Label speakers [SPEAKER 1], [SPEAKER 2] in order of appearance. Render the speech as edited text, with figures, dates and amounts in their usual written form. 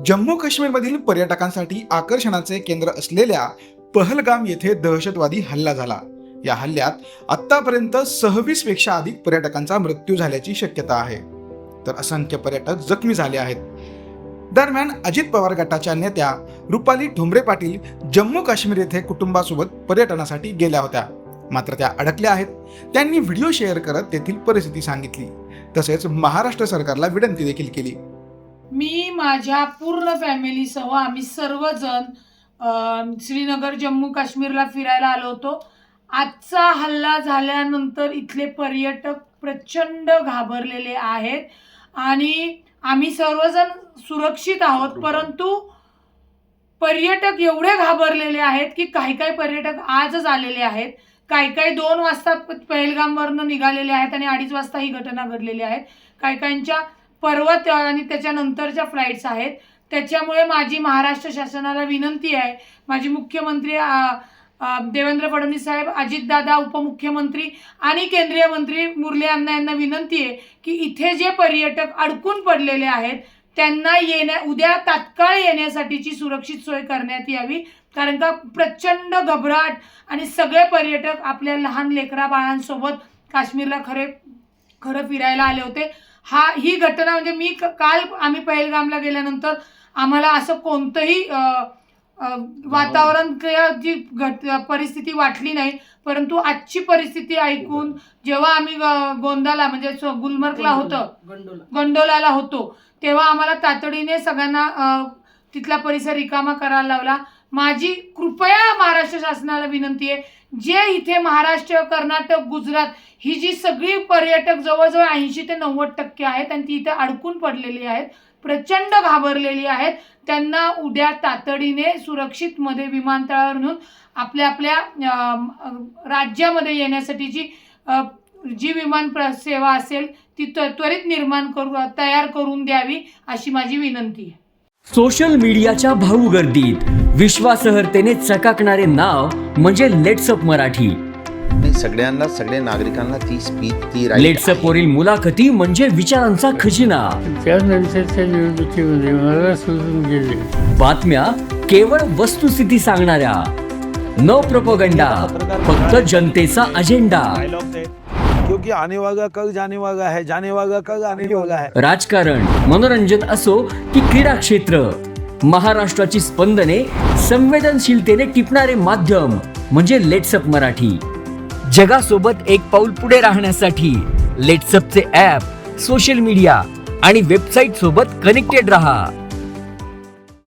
[SPEAKER 1] जम्मू काश्मीरमधील पर्यटकांसाठी आकर्षणाचे केंद्र असलेल्या पहलगाम येथे दहशतवादी हल्ला झाला। या हल्ल्यात आतापर्यंत 26 पेक्षा अधिक पर्यटकांचा मृत्यू झाल्याची शक्यता आहे, तर असंख्य पर्यटक जखमी झाले आहेत। दरम्यान अजित पवार गटाच्या नेत्या रुपाली ठोंबरे पाटील जम्मू काश्मीर येथे कुटुंबासोबत पर्यटनासाठी गेल्या होत्या, मात्र त्या अडकल्या आहेत। त्यांनी व्हिडिओ शेअर करत तेथील परिस्थिती सांगितली, तसेच महाराष्ट्र सरकारला विनंती देखील केली।
[SPEAKER 2] मी माझ्या पूर्ण फॅमिलीसह आम्ही सर्वजण श्रीनगर जम्मू काश्मीरला फिरायला आलो होतो। आजचा हल्ला झाल्यानंतर इथले पर्यटक प्रचंड घाबरलेले आहेत आणि आम्ही सर्वजण सुरक्षित आहोत, परंतु पर्यटक एवढे घाबरलेले आहेत की काही पर्यटक आजच आलेले आहेत, काही 2 वाजता पहलगामवरनं निघालेले आहेत आणि 2:30 वाजता ही घटना घडलेली आहे। काहींच्या पर्वत आणि त्याच्यानंतरच्या फ्लाईट्स आहेत। त्याच्यामुळे माझी महाराष्ट्र शासनाला विनंती आहे, माझी मुख्यमंत्री देवेंद्र फडणवीस साहेब, अजितदादा उपमुख्यमंत्री आणि केंद्रीय मंत्री मुरली अण्णा यांना विनंती आहे की इथे जे पर्यटक अडकून पडलेले आहेत त्यांना उद्या तात्काळ येण्यासाठीची सुरक्षित सोय करण्यात यावी, कारण का प्रचंड घबराट आणि सगळे पर्यटक आपल्या लहान लेकरा बाळांसोबत काश्मीरला खरं फिरायला आले होते। ही घटना म्हणजे काल आम्ही पहलगामला गेल्यानंतर आम्हाला असं कोणतंही वातावरण जी परिस्थिती वाटली नाही, परंतु आजची परिस्थिती ऐकून जेव्हा आम्ही गोंदाला म्हणजे गुलमर्गला होतो, गोंडोलाला होतो, तेव्हा आम्हाला तातडीने सगळ्यांना तिथला परिसर रिकामा करायला लावला। माझी कृपया महाराष्ट्र शासनाला विनंती आहे, जे इथे महाराष्ट्र, कर्नाटक, गुजरात ही जी सगळी पर्यटक जवळजवळ 80 ते 90% आहेत आणि ती इथे अडकून पडलेली आहेत, प्रचंड घाबरलेली आहेत, त्यांना उद्या तातडीने सुरक्षित मध्ये विमानतळावर नेऊन आपल्या राज्यामध्ये येण्यासाठीची जी विमान सेवा असेल ती त्वरित तयार करून द्यावी अशी माझी विनंती आहे।
[SPEAKER 3] सोशल मीडियाच्या भाऊ गर्दीत विश्वासार्हतेने चकाकणारे नाव म्हणजे लेट्सअप मराठी।
[SPEAKER 4] सगळ्या नागरिकांना ती स्पीच
[SPEAKER 3] लेट्सअप वरील मुलाखती म्हणजे विचारांचा खजिना।
[SPEAKER 5] त्यानंतरच्या निवडणुकीमध्ये मला सोडून गेले।
[SPEAKER 3] बातम्या केवळ वस्तुस्थिती सांगणाऱ्या, न प्रोपगंडा, फक्त जनतेचा अजेंडा।
[SPEAKER 6] क्योंकि आने वाला कल जाने वाला है, जाने वाला कल आने वाला है।
[SPEAKER 3] राजकारण, मनोरंजन असो की क्रीडा क्षेत्र, महाराष्ट्राची स्पंदने संवेदनशीलतेने टिपणारे माध्यम म्हणजे लेट्सअप मराठी। जगासोबत एक पाऊल पुढे राहण्यासाठी लेट्सअपचे ॲप, सोशल मीडिया आणि वेबसाईट सोबत कनेक्टेड रहा।